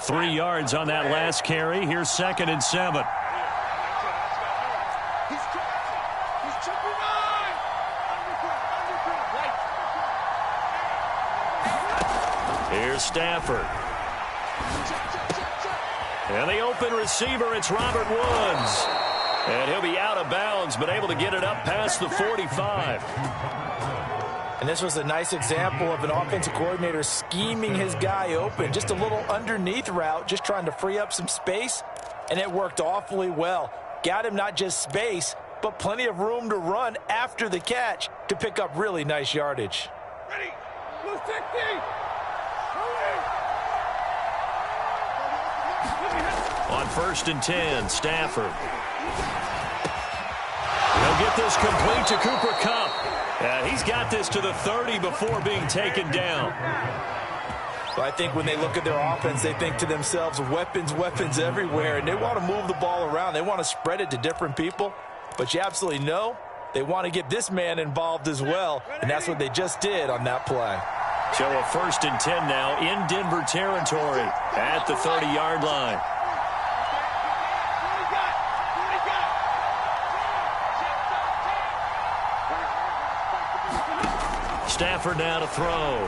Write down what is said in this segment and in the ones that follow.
3 yards on that last carry. Here's 2nd and 7. Here's Stafford. And the open receiver, it's Robert Woods. And he'll be out of bounds, but able to get it up past the 45. And this was a nice example of an offensive coordinator scheming his guy open. Just a little underneath route, just trying to free up some space. And it worked awfully well. Got him not just space, but plenty of room to run after the catch to pick up really nice yardage. Ready. Blue 60. On 1st and 10, Stafford. He'll get this complete to Cooper Kupp. And he's got this to the 30 before being taken down. Well, I think when they look at their offense, they think to themselves, weapons, weapons everywhere. And they want to move the ball around. They want to spread it to different people. But you absolutely know they want to get this man involved as well. And that's what they just did on that play. So a 1st and 10 now in Denver territory at the 30-yard line. Stafford now to throw.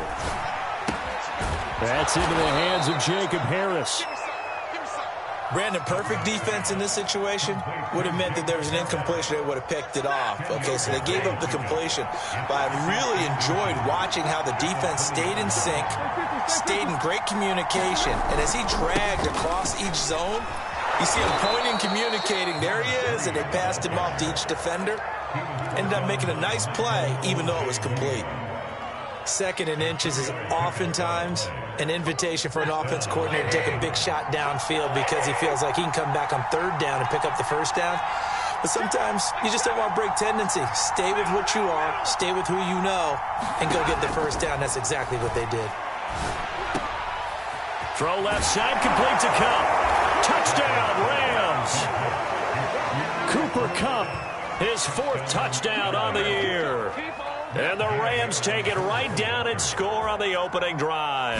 That's into the hands of Jacob Harris. Brandon, perfect defense in this situation would have meant that there was an incompletion. They would have picked it off. Okay, so they gave up the completion. But I really enjoyed watching how the defense stayed in sync, stayed in great communication. And as he dragged across each zone, you see him pointing, communicating. There he is, and they passed him off to each defender. Ended up making a nice play, even though it was complete. 2nd and inches is oftentimes an invitation for an offense coordinator to take a big shot downfield because he feels like he can come back on 3rd down and pick up the 1st down. But sometimes you just don't want to break tendency. Stay with what you are, stay with who you know, and go get the 1st down. That's exactly what they did. Throw left side, complete to Kupp. Touchdown, Rams. Cooper Kupp, his 4th touchdown on the year. And the Rams take it right down and score on the opening drive.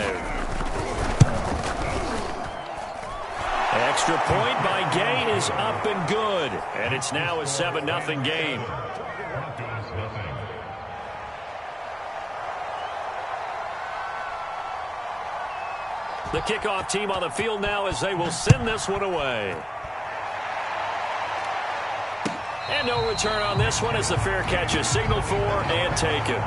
Extra point by Gay is up and good. And it's now a 7-0 game. The kickoff team on the field now as they will send this one away. And no return on this one as the fair catch is signaled for and taken.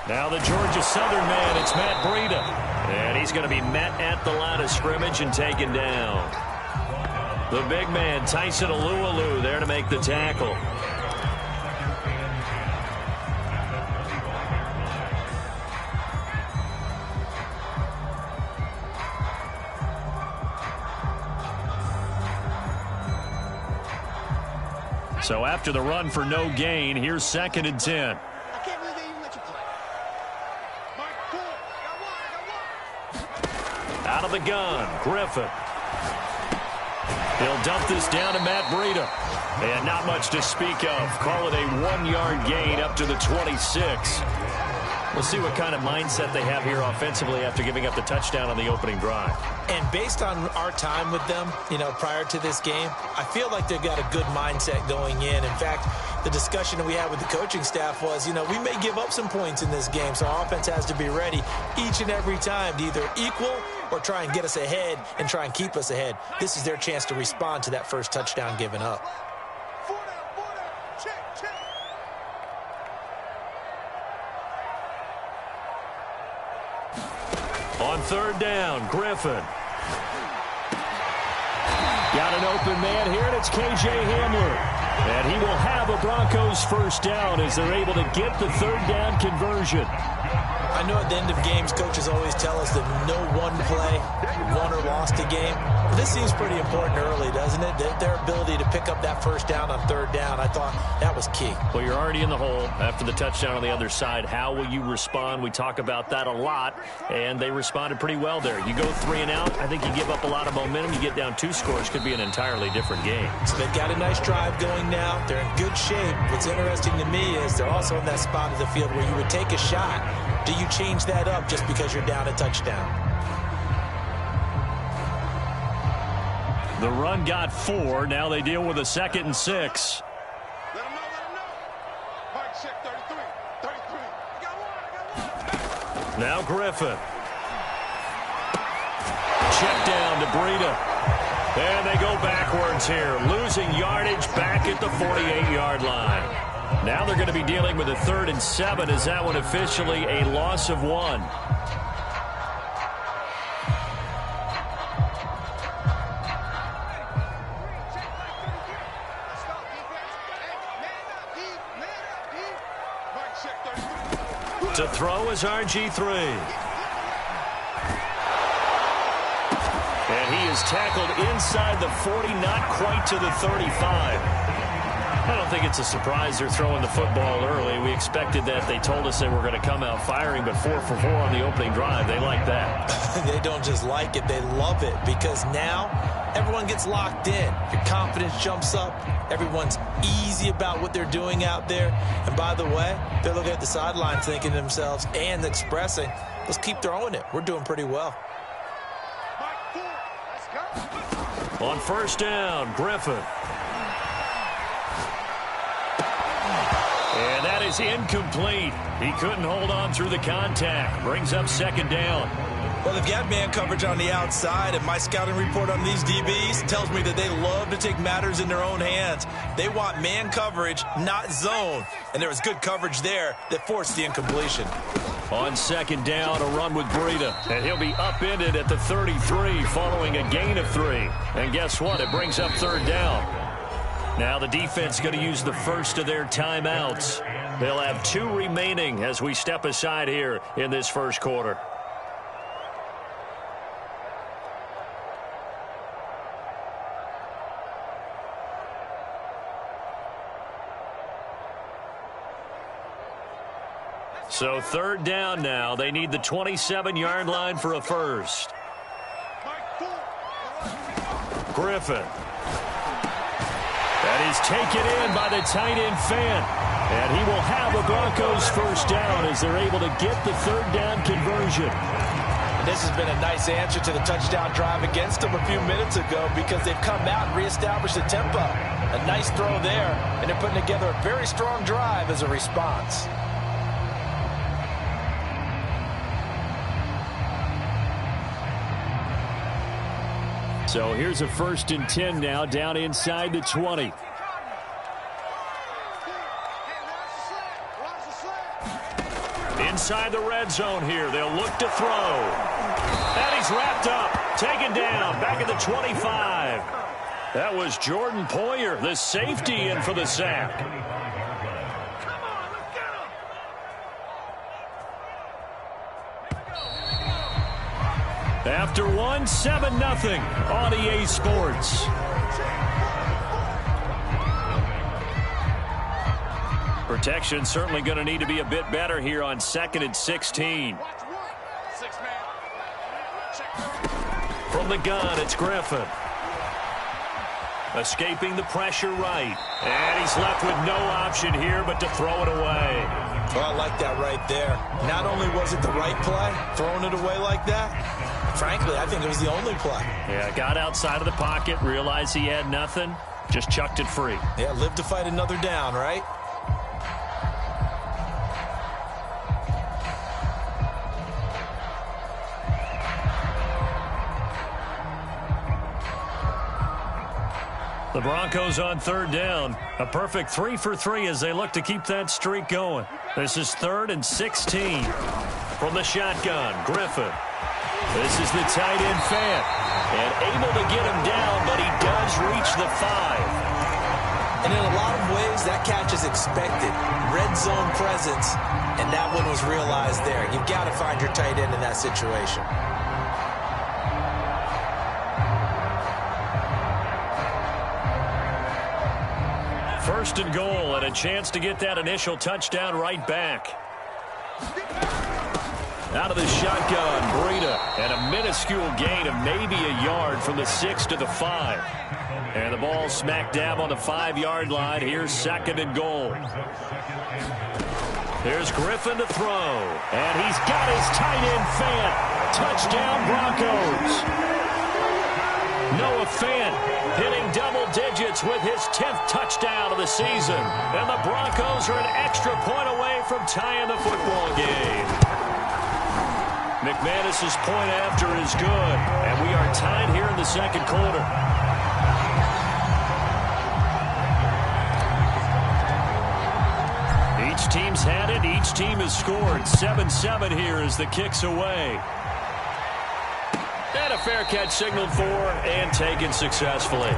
Now the Georgia Southern man, it's Matt Breida. And he's going to be met at the line of scrimmage and taken down. The big man, Tyson Alualu, there to make the tackle. So after the run for no gain, here's 2nd and 10. Out of the gun, Griffin. He'll dump this down to Matt Breida. And not much to speak of. Call it a 1-yard gain up to the 26. We'll see what kind of mindset they have here offensively after giving up the touchdown on the opening drive. And based on our time with them, prior to this game, I feel like they've got a good mindset going in. In fact, the discussion that we had with the coaching staff was, we may give up some points in this game, so our offense has to be ready each and every time to either equal or try and get us ahead and try and keep us ahead. This is their chance to respond to that first touchdown given up. On 3rd down, Griffin. Got an open man here, and it's K.J. Hamler. And he will have a Broncos 1st down as they're able to get the 3rd down conversion. I know at the end of games, coaches always tell us that no one play won or lost a game. This seems pretty important early, doesn't it? Their ability to pick up that first down on third down, I thought that was key. Well, you're already in the hole after the touchdown on the other side. How will you respond? We talk about that a lot, and they responded pretty well there. You go 3 and out, I think you give up a lot of momentum. You get down 2 scores, could be an entirely different game. So they've got a nice drive going now. They're in good shape. What's interesting to me is they're also in that spot of the field where you would take a shot. Do you change that up just because you're down a touchdown? The run got 4. Now they deal with a 2nd and 6. Let him know. Mike, check 33. I got one. Now Griffin. Check down to Breida. And they go backwards here. Losing yardage back at the 48-yard line. Now they're going to be dealing with a 3rd and 7. Is that one officially a loss of 1? To throw is RG3. And he is tackled inside the 40, not quite to the 35. I don't think it's a surprise they're throwing the football early. We expected that. They told us they were going to come out firing, but 4 for 4 on the opening drive. They like that. They don't just like it, they love it, because now everyone gets locked in. Your confidence jumps up. Everyone's easy about what they're doing out there. And by the way, they're looking at the sideline thinking to themselves and expressing, let's keep throwing it. We're doing pretty well. On first down, Griffin. And that is incomplete. He couldn't hold on through the contact. Brings up 2nd down. Well, they've got man coverage on the outside, and my scouting report on these DBs tells me that they love to take matters in their own hands. They want man coverage, not zone. And there was good coverage there that forced the incompletion. On 2nd down, a run with Breida. And he'll be upended at the 33 following a gain of 3. And guess what? It brings up 3rd down. Now the defense is going to use the first of their timeouts. They'll have 2 remaining as we step aside here in this first quarter. So 3rd down now. They need the 27-yard line for a first. Griffin. That is taken in by the tight end Fant. And he will have a Broncos first down as they're able to get the 3rd down conversion. And this has been a nice answer to the touchdown drive against them a few minutes ago, because they've come out and reestablished the tempo. A nice throw there, and they're putting together a very strong drive as a response. So here's a 1st and 10 now, down inside the 20. Inside the red zone here. They'll look to throw. And he's wrapped up. Taken down. Back at the 25. That was Jordan Poyer, the safety, in for the sack. After 1, 7-0 on EA Sports. Protection certainly going to need to be a bit better here on 2nd and 16. From the gun, it's Griffin. Escaping the pressure right. And he's left with no option here but to throw it away. Well, I like that right there. Not only was it the right play, throwing it away like that, frankly, I think it was the only play. Yeah, got outside of the pocket, realized he had nothing, just chucked it free. Yeah, live to fight another down, right? The Broncos on 3rd down. A perfect 3 for 3 as they look to keep that streak going. This is 3rd and 16. From the shotgun, Griffin. This is the tight end Fant. And able to get him down, but he does reach the 5. And in a lot of ways, that catch is expected. Red zone presence, and that one was realized there. You've got to find your tight end in that situation. First and goal, and a chance to get that initial touchdown right back. Out of the shotgun, Breida, and a minuscule gain of maybe a yard from the 6 to the 5. And the ball smack dab on the 5-yard line. Here's second and goal. Here's Griffin to throw, and he's got his tight end Fant. Touchdown Broncos. Noah Fant hitting double digits with his 10th touchdown of the season. And the Broncos are an extra point away from tying the football game. McManus's point after is good, and we are tied here in the second quarter. Each team's had it. Each team has scored. 7-7 here as the kick's away. And a fair catch signaled for and taken successfully.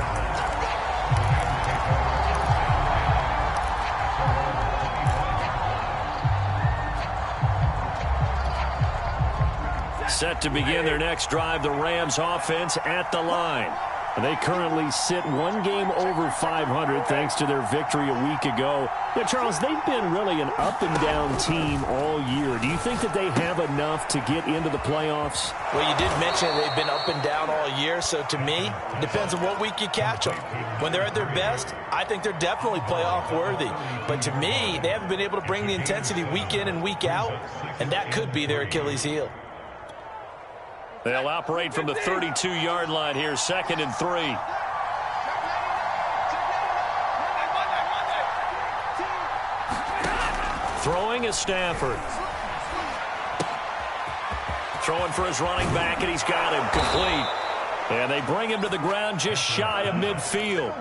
Set to begin their next drive, the Rams offense at the line. And they currently sit one game over 500 thanks to their victory a week ago. Yeah, Charles, they've been really an up-and-down team all year. Do you think that they have enough to get into the playoffs? Well, you did mention they've been up and down all year, so to me, it depends on what week you catch them. When they're at their best, I think they're definitely playoff worthy. But to me, they haven't been able to bring the intensity week in and week out, and that could be their Achilles heel. They'll operate from the 32-yard line here, 2nd and 3. Throwing is Stafford. Throwing for his running back, and he's got him complete. And they bring him to the ground just shy of midfield.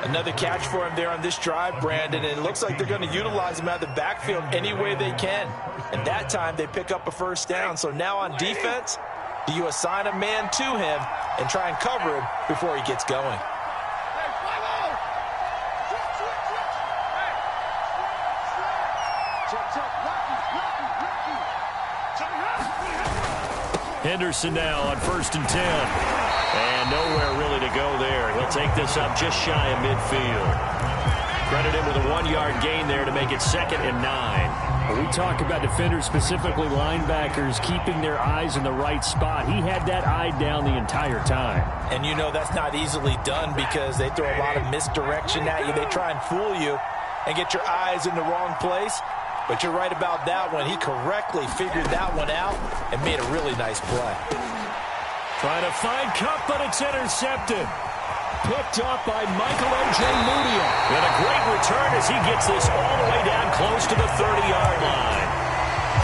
Another catch for him there on this drive, Brandon, and it looks like they're going to utilize him out of the backfield any way they can. And that time they pick up a first down. So now on defense, do you assign a man to him and try and cover him before he gets going? Henderson now on 1st and 10. And nowhere really to go there. He'll take this up just shy of midfield. Credit him with a 1-yard gain there to make it 2nd and 9. When we talk about defenders, specifically linebackers, keeping their eyes in the right spot. He had that eye down the entire time. And you know that's not easily done because they throw a lot of misdirection at you. They try and fool you and get your eyes in the wrong place. But you're right about that one. He correctly figured that one out and made a really nice play. Trying to find Cup, but it's intercepted. Picked up by Michael O.J. Mudia. And a great return as he gets this all the way down close to the 30-yard line.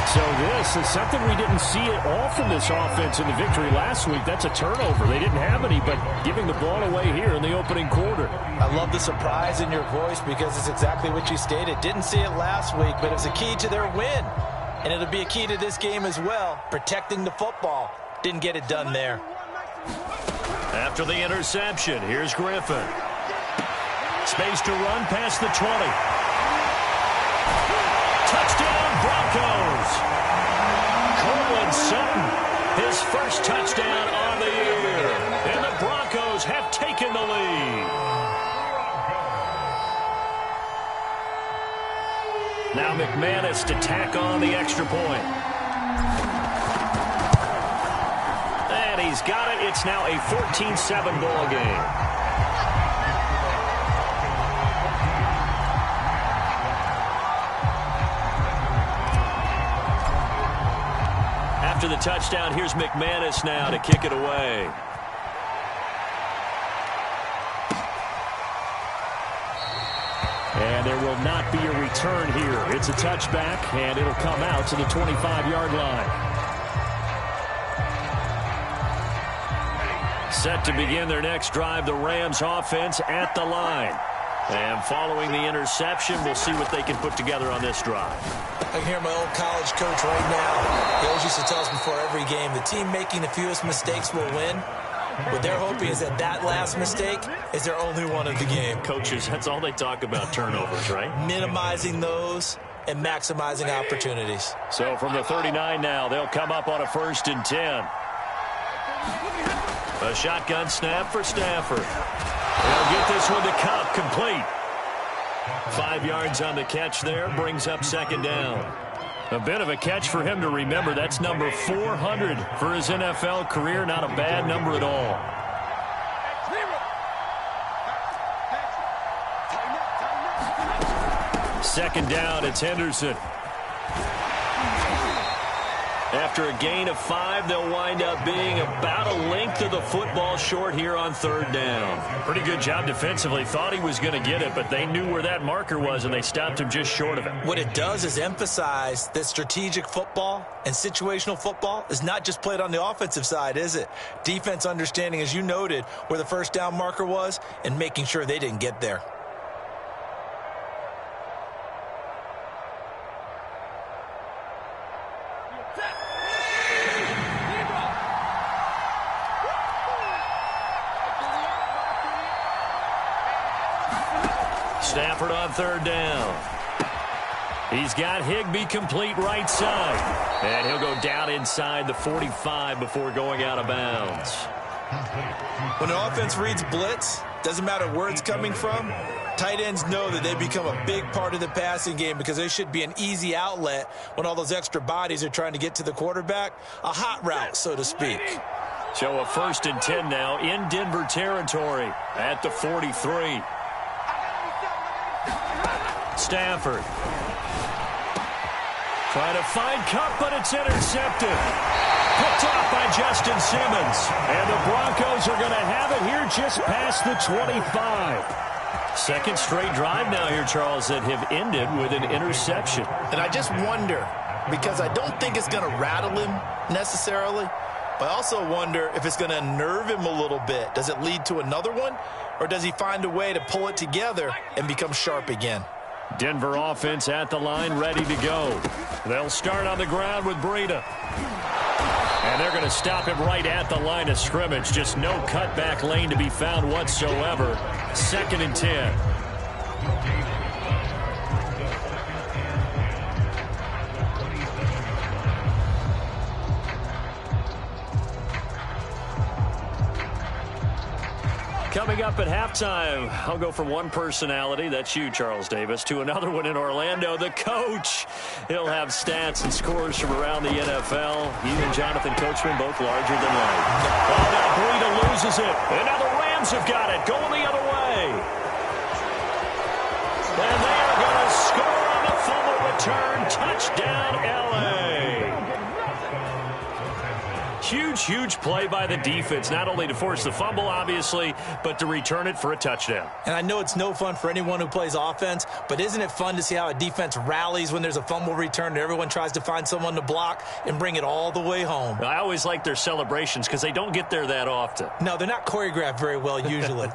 So this is something we didn't see at all from this offense in the victory last week. That's a turnover. They didn't have any, but giving the ball away here in the opening quarter. I love the surprise in your voice because it's exactly what you stated. Didn't see it last week, but it was a key to their win. And it'll be a key to this game as well, protecting the football. Didn't get it done there. After the interception, here's Griffin. Space to run past the 20. Touchdown, Broncos. Courtland Sutton, his first touchdown on the year. And the Broncos have taken the lead. Now McManus to tack on the extra point. And he's got it. It's now a 14-7 ball game. After the touchdown, here's McManus now to kick it away. And there will not be a return here. It's a touchback, and it'll come out to the 25-yard line. Set to begin their next drive, the Rams offense at the line. And following the interception, we'll see what they can put together on this drive. I can hear my old college coach right now. He always used to tell us before every game, the team making the fewest mistakes will win. What they're hoping is that that last mistake is their only one of the game. Coaches, that's all they talk about, turnovers, right? Minimizing those and maximizing opportunities. So from the 39 now, they'll come up on a 1st and 10. A shotgun snap for Stafford. They'll get this one to Cup, complete. 5 yards on the catch there, brings up second down. A bit of a catch for him to remember. That's number 400 for his NFL career. Not a bad number at all. Second down, it's Henderson. After a gain of 5, they'll wind up being about a length of the football short here on third down. Pretty good job defensively. Thought he was going to get it, but they knew where that marker was, and they stopped him just short of it. What it does is emphasize that strategic football and situational football is not just played on the offensive side, is it? Defense understanding, as you noted, where the first down marker was and making sure they didn't get there. Stafford on third down. He's got Higbee complete right side. And he'll go down inside the 45 before going out of bounds. When an offense reads blitz, doesn't matter where it's coming from, tight ends know that they become a big part of the passing game because they should be an easy outlet when all those extra bodies are trying to get to the quarterback. A hot route, so to speak. So a 1st and 10 now in Denver territory at the 43. Stafford trying to find Cup, but it's intercepted. Picked off by Justin Simmons. And the Broncos are going to have it here just past the 25. Second straight drive now here, Charles, that have ended with an interception. And I just wonder, because I don't think it's going to rattle him necessarily, but I also wonder if it's going to unnerve him a little bit. Does it lead to another one, or does he find a way to pull it together and become sharp again? Denver offense at the line, ready to go. They'll start on the ground with Breida. And they're going to stop him right at the line of scrimmage. Just no cutback lane to be found whatsoever. 2nd and 10. Coming up at halftime, I'll go from one personality, that's you, Charles Davis, to another one in Orlando, the coach. He'll have stats and scores from around the NFL. He and Jonathan Coachman both larger than life. Oh, now Breida loses it. And now the Rams have got it, going the other way. And they are going to score on the fumble return. Touchdown, L.A. Huge play by the defense, not only to force the fumble, obviously, but to return it for a touchdown. And I know it's no fun for anyone who plays offense, but isn't it fun to see how a defense rallies when there's a fumble return and everyone tries to find someone to block and bring it all the way home? I always like their celebrations because they don't get there that often. No, they're not choreographed very well usually.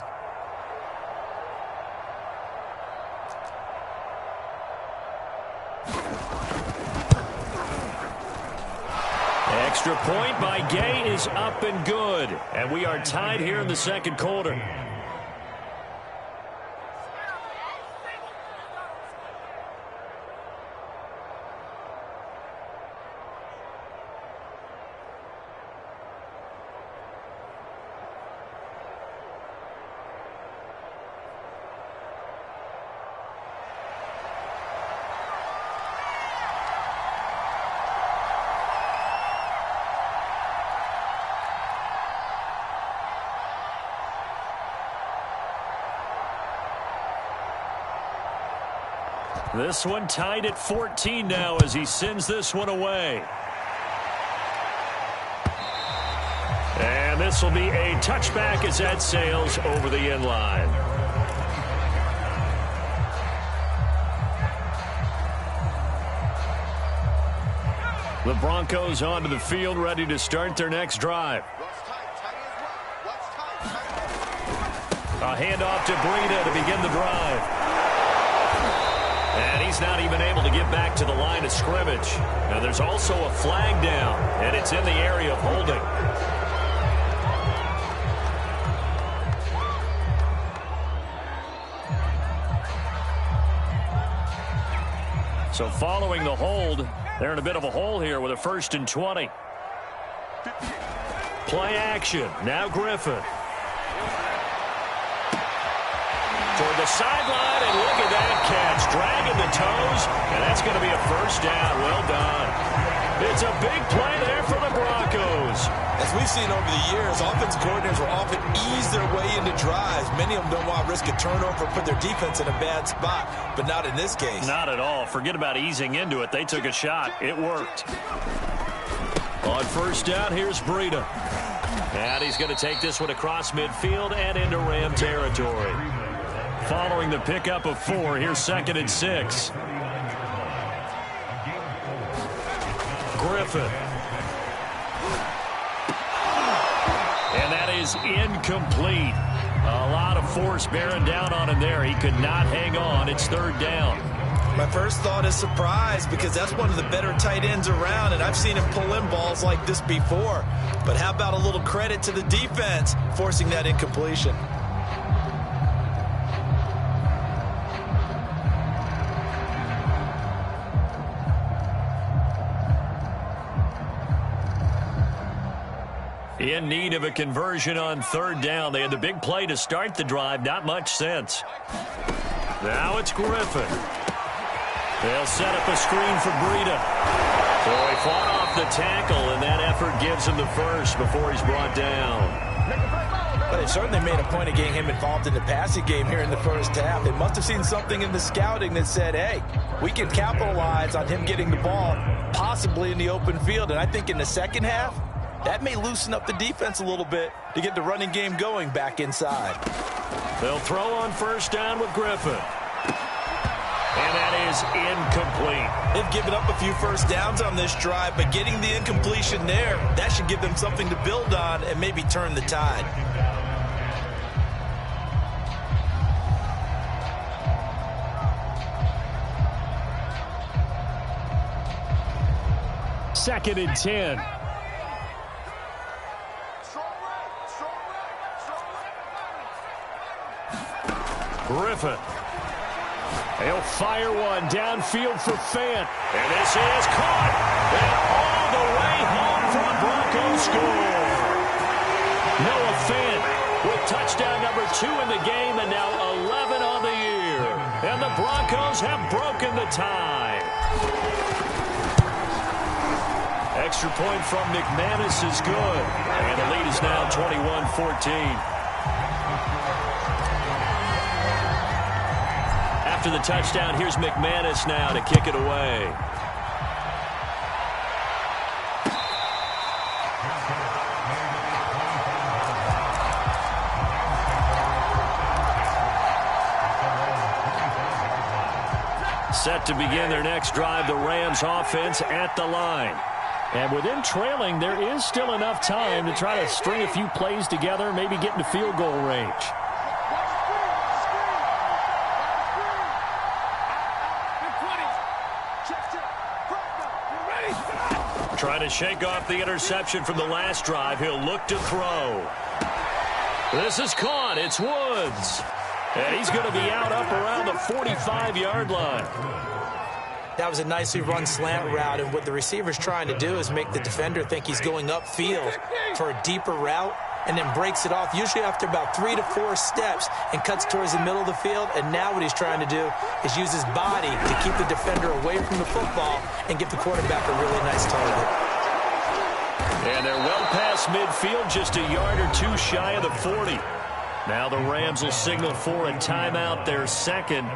Extra point by Gay is up and good. And we are tied here in the second quarter. This one tied at 14 now as he sends this one away. And this will be a touchback as that sails over the end line. The Broncos onto the field, ready to start their next drive. A handoff to Breida to begin the drive. And he's not even able to get back to the line of scrimmage. Now there's also a flag down, and it's in the area of holding. So following the hold, they're in a bit of a hole here with a 1st and 20. Play action. Now Griffin. toward the sideline, and look at that catch. Dragging the toes, and that's going to be a first down. Well done. It's a big play there for the Broncos. As we've seen over the years, offensive coordinators will often ease their way into drives. Many of them don't want to risk a turnover, put their defense in a bad spot, but not in this case. Not at all. Forget about easing into it. They took a shot. It worked. On first down, here's Breida. And he's going to take this one across midfield and into Ram territory. Following the pickup of 4, here's 2nd and 6. Griffin. And that is incomplete. A lot of force bearing down on him there. He could not hang on. It's 3rd down. My first thought is surprise, because that's one of the better tight ends around, and I've seen him pull in balls like this before. But how about a little credit to the defense forcing that incompletion? In need of a conversion on 3rd down. They had the big play to start the drive. Not much sense. Now it's Griffin. They'll set up a screen for Breida. So he fought off the tackle, and that effort gives him the first before he's brought down. But they certainly made a point of getting him involved in the passing game here in the first half. They must have seen something in the scouting that said, hey, we can capitalize on him getting the ball, possibly in the open field. And I think in the second half, that may loosen up the defense a little bit to get the running game going back inside. They'll throw on first down with Griffin. And that is incomplete. They've given up a few first downs on this drive, but getting the incompletion there, that should give them something to build on and maybe turn the tide. Second and 10. Griffin. He'll fire one downfield for Fant. And this is caught. And all the way home for a Broncos score. Noah Fant with touchdown number 2 in the game and now 11 on the year. And the Broncos have broken the tie. Extra point from McManus is good. And the lead is now 21-14. After the touchdown, here's McManus now to kick it away. Set to begin their next drive, the Rams offense at the line. And with them trailing, there is still enough time to try to string a few plays together, maybe get into field goal range. Trying to shake off the interception from the last drive. He'll look to throw. This is caught. It's Woods. And he's going to be out up around the 45-yard line. That was a nicely run slant route, and what the receiver's trying to do is make the defender think he's going upfield for a deeper route, and then breaks it off, usually after about 3 to 4 steps, and cuts towards the middle of the field. And now what he's trying to do is use his body to keep the defender away from the football and give the quarterback a really nice target. And they're well past midfield, just a yard or 2 shy of the 40. Now the Rams will signal for a timeout, their second,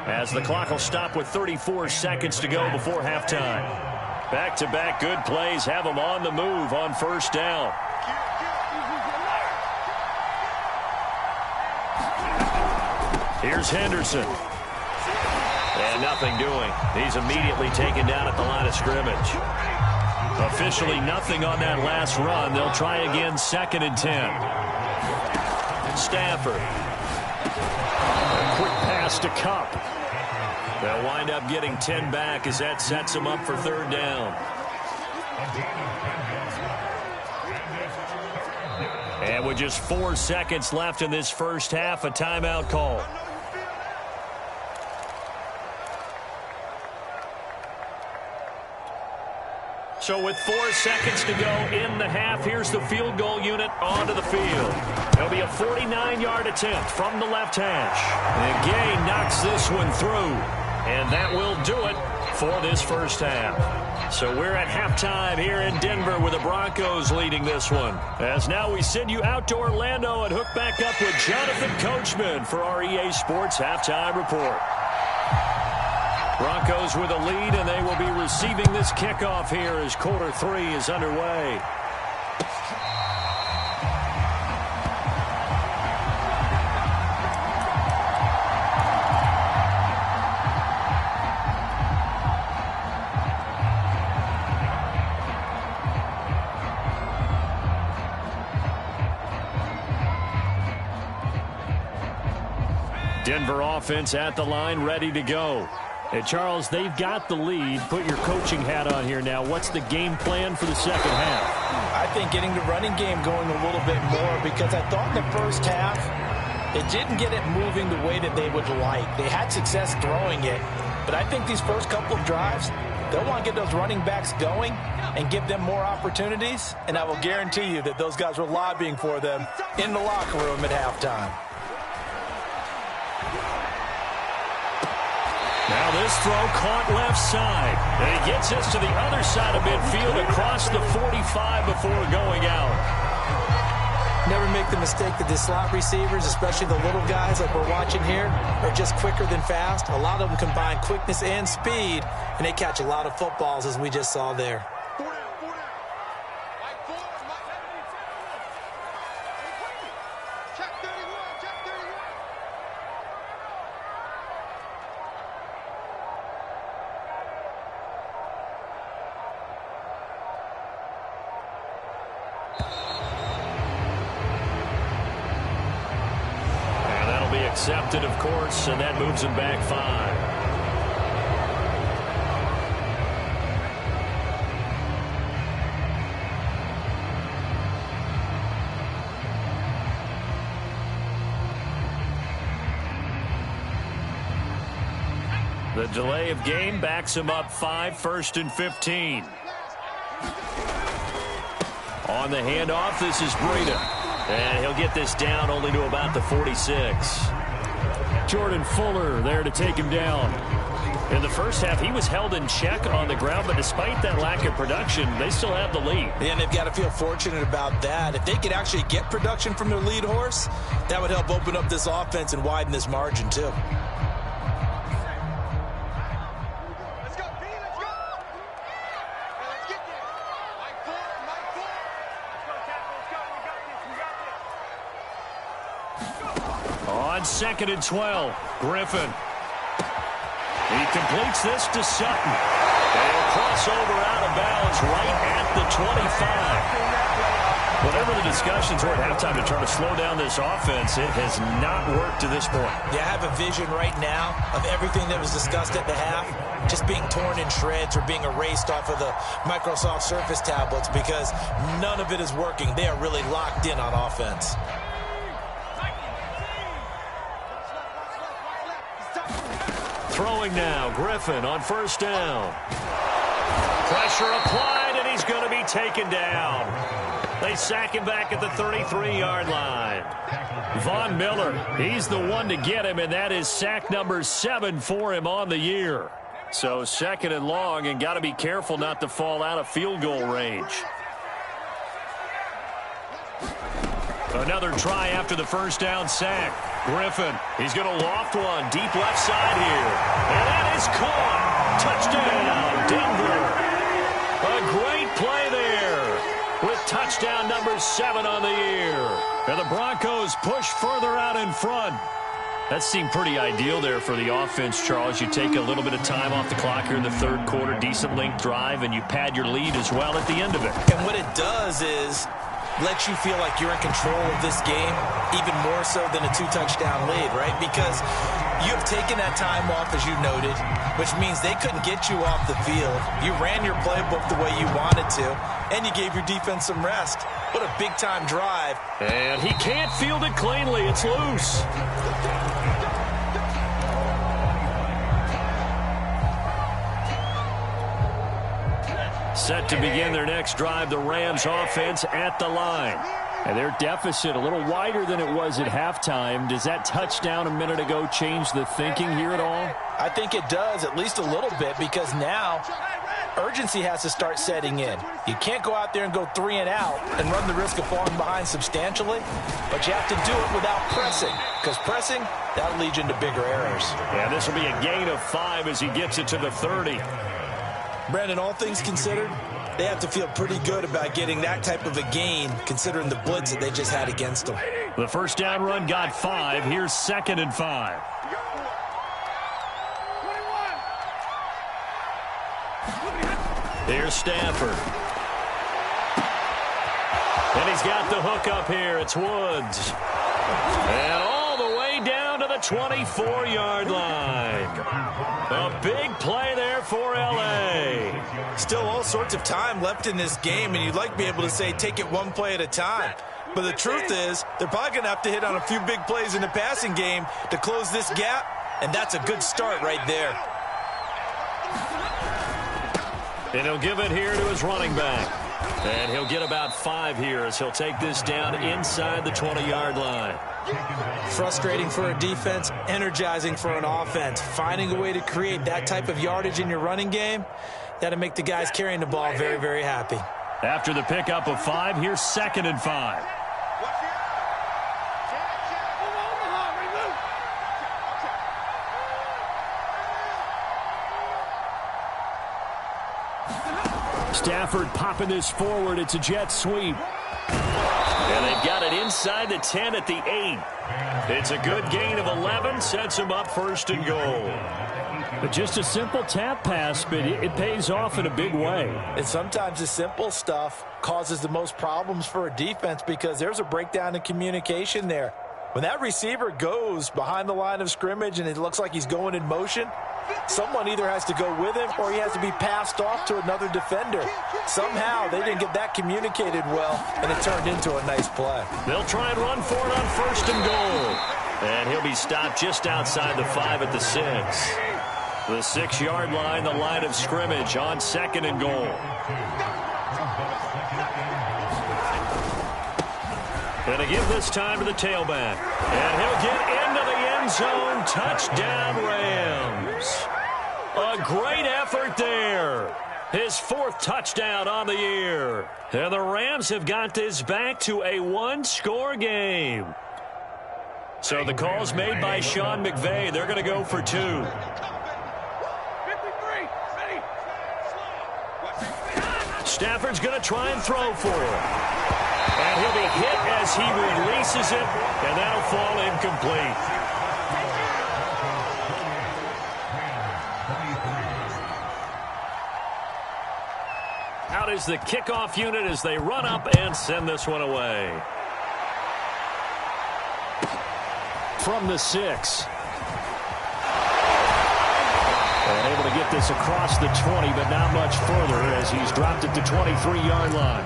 as the clock will stop with 34 seconds to go before halftime. Back-to-back good plays have them on the move on first down. Here's Henderson. And nothing doing. He's immediately taken down at the line of scrimmage. Officially nothing on that last run. They'll try again, 2nd and 10. Stafford. A quick pass to Kupp. They'll wind up getting 10 back as that sets them up for 3rd down. And with just 4 seconds left in this first half, a timeout call. So with 4 seconds to go in the half, here's the field goal unit onto the field. It'll be a 49-yard attempt from the left hash. And Gay knocks this one through. And that will do it for this first half. So we're at halftime here in Denver with the Broncos leading this one. As now we send you out to Orlando and hook back up with Jonathan Coachman for our EA Sports Halftime Report. Broncos with a lead, and they will be receiving this kickoff here as quarter 3 is underway. Denver offense at the line, ready to go. Hey, Charles, they've got the lead. Put your coaching hat on here now. What's the game plan for the second half? I think getting the running game going a little bit more, because I thought in the first half it didn't get it moving the way that they would like. They had success throwing it, but I think these first couple of drives, they'll want to get those running backs going and give them more opportunities, and I will guarantee you that those guys were lobbying for them in the locker room at halftime. Now this throw caught left side. And he gets this to the other side of midfield across the 45 before going out. Never make the mistake that the slot receivers, especially the little guys like we're watching here, are just quicker than fast. A lot of them combine quickness and speed, and they catch a lot of footballs, as we just saw there. Accepted, of course, and that moves him back 5. The delay of game backs him up 5, 1st and 15. On the handoff, this is Breida. And he'll get this down only to about the 46. Jordan Fuller there to take him down. In the first half, he was held in check on the ground, but despite that lack of production, they still have the lead. And they've got to feel fortunate about that. If they could actually get production from their lead horse, that would help open up this offense and widen this margin, too. On 2nd and 12, Griffin. He completes this to Sutton. And he'll cross over out of bounds right at the 25. Whatever the discussions were at halftime to try to slow down this offense, it has not worked to this point. Yeah, I have a vision right now of everything that was discussed at the half just being torn in shreds or being erased off of the Microsoft Surface tablets, because none of it is working. They are really locked in on offense. Throwing now, Griffin on 1st down. Pressure applied, and he's going to be taken down. They sack him back at the 33-yard line. Von Miller, he's the one to get him, and that is sack number 7 for him on the year. So 2nd and long, and got to be careful not to fall out of field goal range. Another try after the 1st down sack. Griffin, he's going to loft one deep left side here. And that is caught. Touchdown, Denver. A great play there with touchdown number 7 on the year. And the Broncos push further out in front. That seemed pretty ideal there for the offense, Charles. You take a little bit of time off the clock here in the 3rd quarter, decent length drive, and you pad your lead as well at the end of it. And what it does is let you feel like you're in control of this game, even more so than a 2-touchdown lead, right? Because you have taken that time off, as you noted, which means they couldn't get you off the field. You ran your playbook the way you wanted to, and you gave your defense some rest. What a big-time drive. And he can't field it cleanly. It's loose. Set to begin their next drive, the Rams offense at the line. And their deficit a little wider than it was at halftime. Does that touchdown a minute ago change the thinking here at all? I think it does, at least a little bit, because now urgency has to start setting in. You can't go out there and go 3 and out and run the risk of falling behind substantially, but you have to do it without pressing, because pressing, that'll lead you into bigger errors. Yeah, this will be a gain of 5 as he gets it to the 30. Brandon, all things considered, they have to feel pretty good about getting that type of a gain, considering the blitz that they just had against them. The first down run got 5. Here's 2nd and 5. Here's Stafford. And he's got the hook up here. It's Woods. And all the way down to the 24-yard line. A big play there for L.A. Still all sorts of time left in this game, and you'd like to be able to say take it one play at a time. But the truth is, they're probably going to have to hit on a few big plays in the passing game to close this gap, and that's a good start right there. And he'll give it here to his running back. And he'll get about 5 here as he'll take this down inside the 20-yard line. Frustrating for a defense, energizing for an offense. Finding a way to create that type of yardage in your running game, that'll make the guys carrying the ball very, very happy. After the pickup of 5, here's 2nd and 5. Stafford popping this forward. It's a jet sweep. And they've got it inside the 10 at the 8. It's a good gain of 11. Sets him up 1st and goal. But just a simple tap pass, but it pays off in a big way. And sometimes the simple stuff causes the most problems for a defense because there's a breakdown in communication there. When that receiver goes behind the line of scrimmage and it looks like he's going in motion, someone either has to go with him or he has to be passed off to another defender. Somehow they didn't get that communicated well, and it turned into a nice play. They'll try and run for it on 1st and goal. And he'll be stopped just outside the 5 at the 6. The 6-yard line, the line of scrimmage on 2nd and goal. And to give this time to the tailback. And he'll get into the end zone. Touchdown, Rams. A great effort there. His 4th touchdown on the year. And the Rams have got this back to a 1-score game. So the call's made by Sean McVay. They're going to go for 2. Stafford's going to try and throw for it. And he'll be hit as he releases it, and that'll fall incomplete. Out is the kickoff unit as they run up and send this one away. From the 6. And able to get this across the 20, but not much further as he's dropped at the 23-yard line.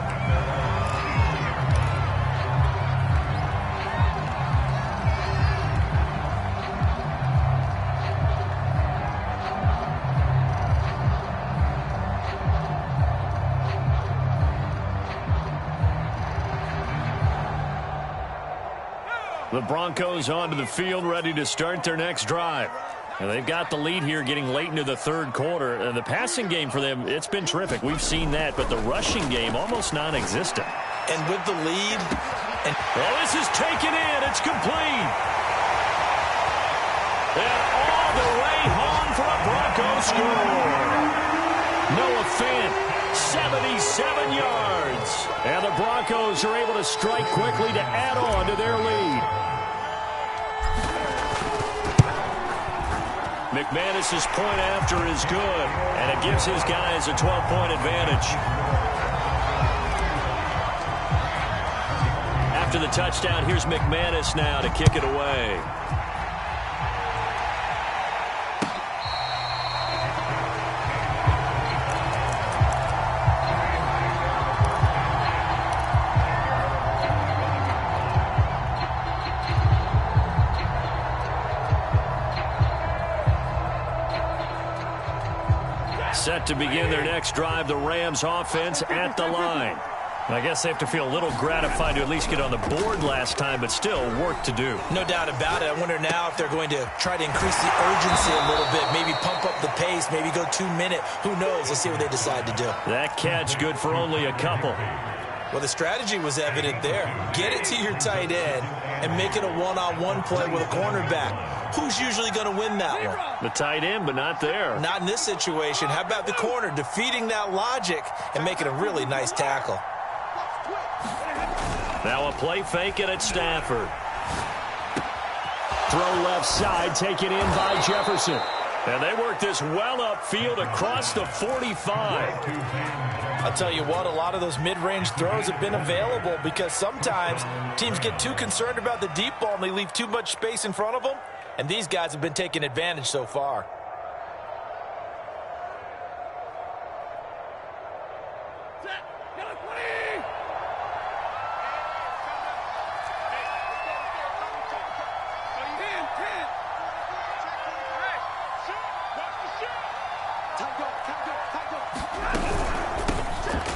The Broncos onto the field, ready to start their next drive. And they've got the lead here getting late into the 3rd quarter. And the passing game for them, it's been terrific. We've seen that, but the rushing game almost non-existent. And with the lead... Well, this is taken in. It's complete. And all the way home for a Broncos score. Noah Fant, 77 yards. And the Broncos are able to strike quickly to add on to their lead. McManus's point after is good, and it gives his guys a 12-point advantage. After the touchdown, here's McManus now to kick it away. Set to begin their next drive, the Rams offense at the line. I guess they have to feel a little gratified to at least get on the board last time, but still work to do. No doubt about it. I wonder now if they're going to try to increase the urgency a little bit, maybe pump up the pace, maybe go 2 minute. Who knows? Let's see what they decide to do. That catch good for only a couple. Well, the strategy was evident there. Get it to your tight end and make it a one-on-one play with a cornerback. Who's usually going to win that one? The tight end, but not there. Not in this situation. How about the corner defeating that logic and making a really nice tackle? Now a play fake it at Stafford. Throw left side, taken in by Jefferson. And they work this well upfield across the 45. I'll tell you what, a lot of those mid-range throws have been available because sometimes teams get too concerned about the deep ball and they leave too much space in front of them. And these guys have been taking advantage so far.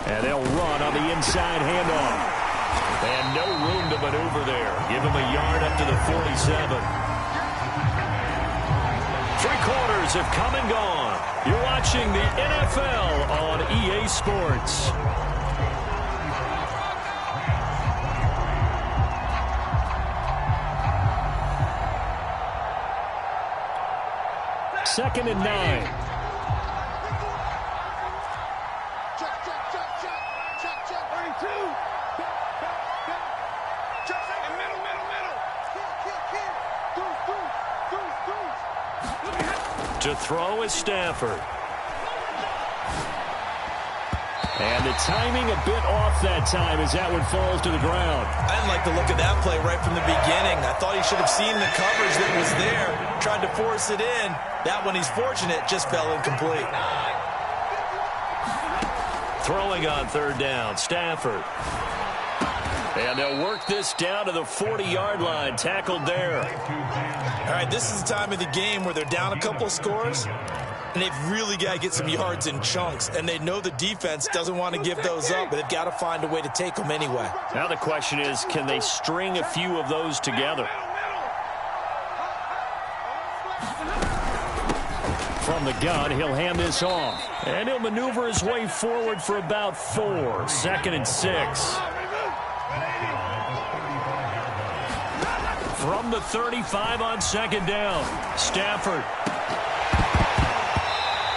And they'll run on the inside handoff. And no room to maneuver there. Give him a yard up to the 47. 3 quarters have come and gone. You're watching the NFL on EA Sports. Second and 9. To throw is Stafford. And the timing a bit off that time as that one falls to the ground. I didn't like the look of that play right from the beginning. I thought he should have seen the coverage that was there, tried to force it in. That one, he's fortunate, just fell incomplete. Throwing on third down, Stafford. And they'll work this down to the 40-yard line, tackled there. All right, this is the time of the game where they're down a couple of scores, and they've really got to get some yards in chunks, and they know the defense doesn't want to give those up, but they've got to find a way to take them anyway. Now the question is, can they string a few of those together? From the gun, he'll hand this off, and he'll maneuver his way forward for about 4. Second and 6. From the 35 on second down, Stafford.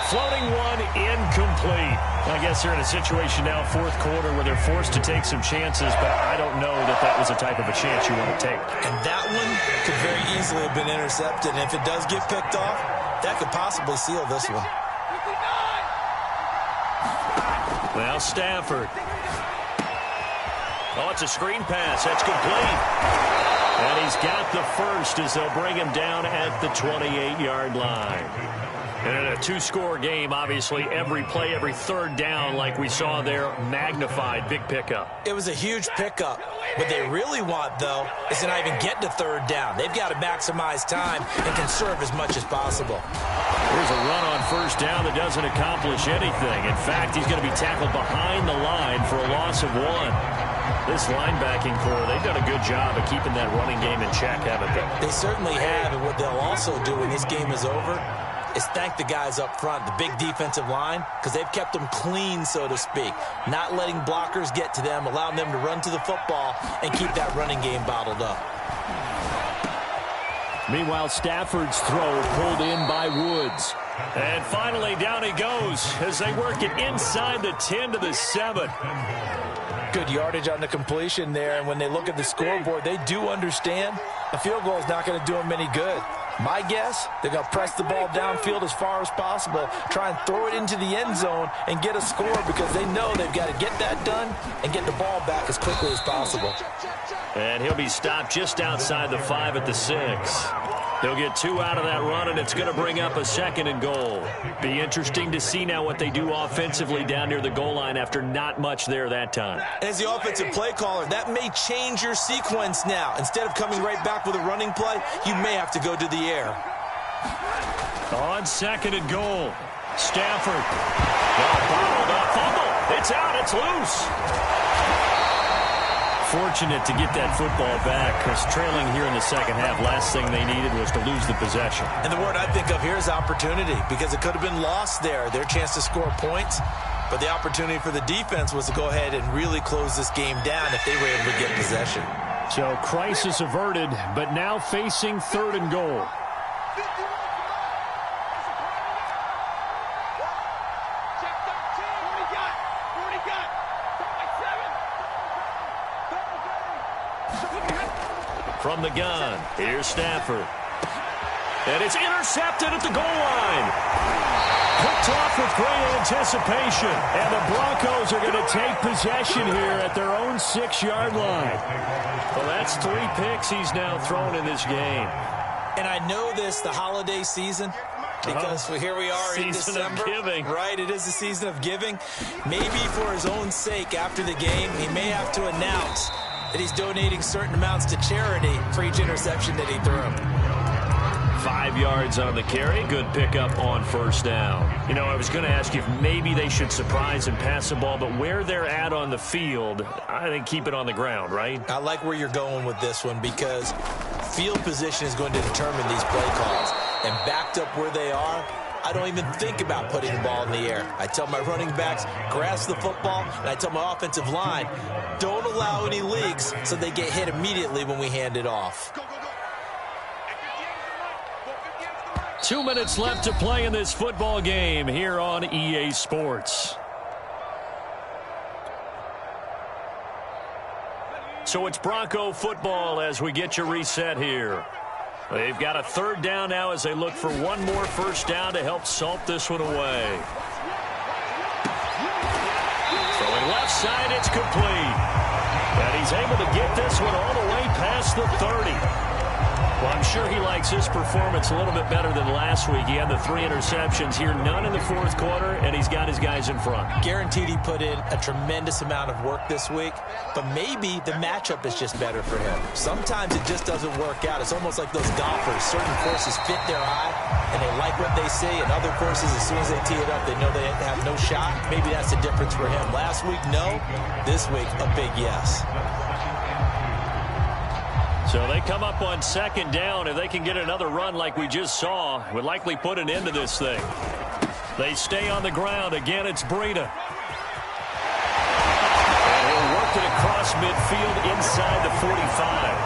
Floating one, incomplete. I guess they're in a situation now, fourth quarter, where they're forced to take some chances, but I don't know that that was the type of a chance you want to take. And that one could very easily have been intercepted, and if it does get picked off, that could possibly seal this one. Now Stafford. Oh, it's a screen pass. That's complete. And he's got the first as they'll bring him down at the 28-yard line. And in a 2-score game, obviously, every play, every third down, like we saw there, magnified, big pickup. It was a huge pickup. What they really want, though, is to not even get to third down. They've got to maximize time and conserve as much as possible. Here's a run on first down that doesn't accomplish anything. In fact, he's going to be tackled behind the line for a loss of 1. This linebacking core, they've done a good job of keeping that running game in check, haven't they? They certainly have, and what they'll also do when this game is over is thank the guys up front, the big defensive line, because they've kept them clean, so to speak. Not letting blockers get to them, allowing them to run to the football and keep that running game bottled up. Meanwhile, Stafford's throw pulled in by Woods. And finally, down he goes as they work it inside the 10 to the 7. Good yardage on the completion there, and when they look at the scoreboard, they do understand a field goal is not going to do them any good. My guess, they're going to press the ball downfield as far as possible, try and throw it into the end zone and get a score because they know they've got to get that done and get the ball back as quickly as possible. And he'll be stopped just outside the 5 at the 6. They'll get 2 out of that run, and it's going to bring up a 2nd and goal. Be interesting to see now what they do offensively down near the goal line after not much there that time. As the offensive play caller, that may change your sequence now. Instead of coming right back with a running play, you may have to go to the air. On second and goal, Stafford. Bottled up, fumble. It's out, it's loose. Fortunate to get that football back, because trailing here in the second half, last thing they needed was to lose the possession. And the word I think of here is opportunity, because it could have been lost there. Their chance to score points, but the opportunity for the defense was to go ahead and really close this game down if they were able to get possession. So crisis averted, but now facing third and goal. From the gun, here's Stafford. And it's intercepted at the goal line. Picked off with great anticipation. And the Broncos are going to take possession here at their own 6-yard line. Well, that's 3 picks he's now thrown in this game. And I know this, the holiday season, because here we are in December. Season of giving. Right, it is the season of giving. Maybe for his own sake after the game, he may have to announce that he's donating certain amounts to charity for each interception that he threw. 5 yards on the carry. Good pickup on first down. You know, I was going to ask you if maybe they should surprise and pass the ball, but where they're at on the field, I think keep it on the ground, right? I like where you're going with this one, because field position is going to determine these play calls. And backed up where they are, I don't even think about putting the ball in the air. I tell my running backs, grasp the football, and I tell my offensive line, don't allow any leaks so they get hit immediately when we hand it off. 2 minutes left to play in this football game here on EA Sports. So it's Bronco football as we get you reset here. They've got a third down now as they look for one more first down to help salt this one away. Throwing left side, it's complete. And he's able to get this one all the way past the 30. Well, I'm sure he likes his performance a little bit better than last week. He had the 3 interceptions here, none in the fourth quarter, and he's got his guys in front. Guaranteed he put in a tremendous amount of work this week, but maybe the matchup is just better for him. Sometimes it just doesn't work out. It's almost like those golfers. Certain courses fit their eye, and they like what they see, and other courses, as soon as they tee it up, they know they have no shot. Maybe that's the difference for him. Last week, no. This week, a big yes. So they come up on second down. If they can get another run like we just saw, it would likely put an end to this thing. They stay on the ground. Again, it's Breida. And he'll work it across midfield inside the 45.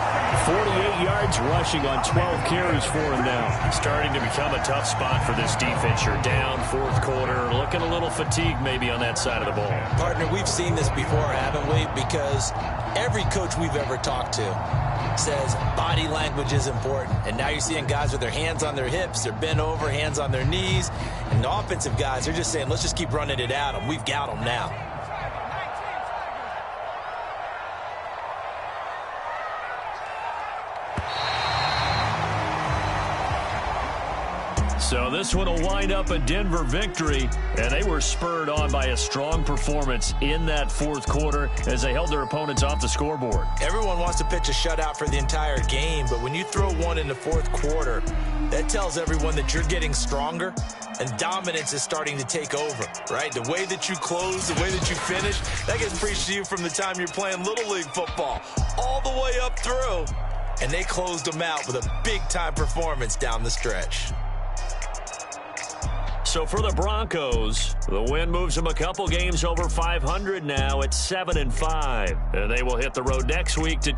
48 yards rushing on 12 carries for him now. Starting to become a tough spot for this defense. You're down fourth quarter. Looking a little fatigued maybe on that side of the ball. Partner, we've seen this before, haven't we? Because every coach we've ever talked to says body language is important. And now you're seeing guys with their hands on their hips, they're bent over, hands on their knees. And the offensive guys, they're just saying, let's just keep running it at them. We've got them now. So this one will wind up a Denver victory, and they were spurred on by a strong performance in that fourth quarter as they held their opponents off the scoreboard. Everyone wants to pitch a shutout for the entire game, but when you throw one in the fourth quarter, that tells everyone that you're getting stronger and dominance is starting to take over, right? The way that you close, the way that you finish, that gets preached to you from the time you're playing Little League football all the way up through, and they closed them out with a big-time performance down the stretch. So for the Broncos, the win moves them a couple games over 500 now at 7-5. And they will hit the road next week to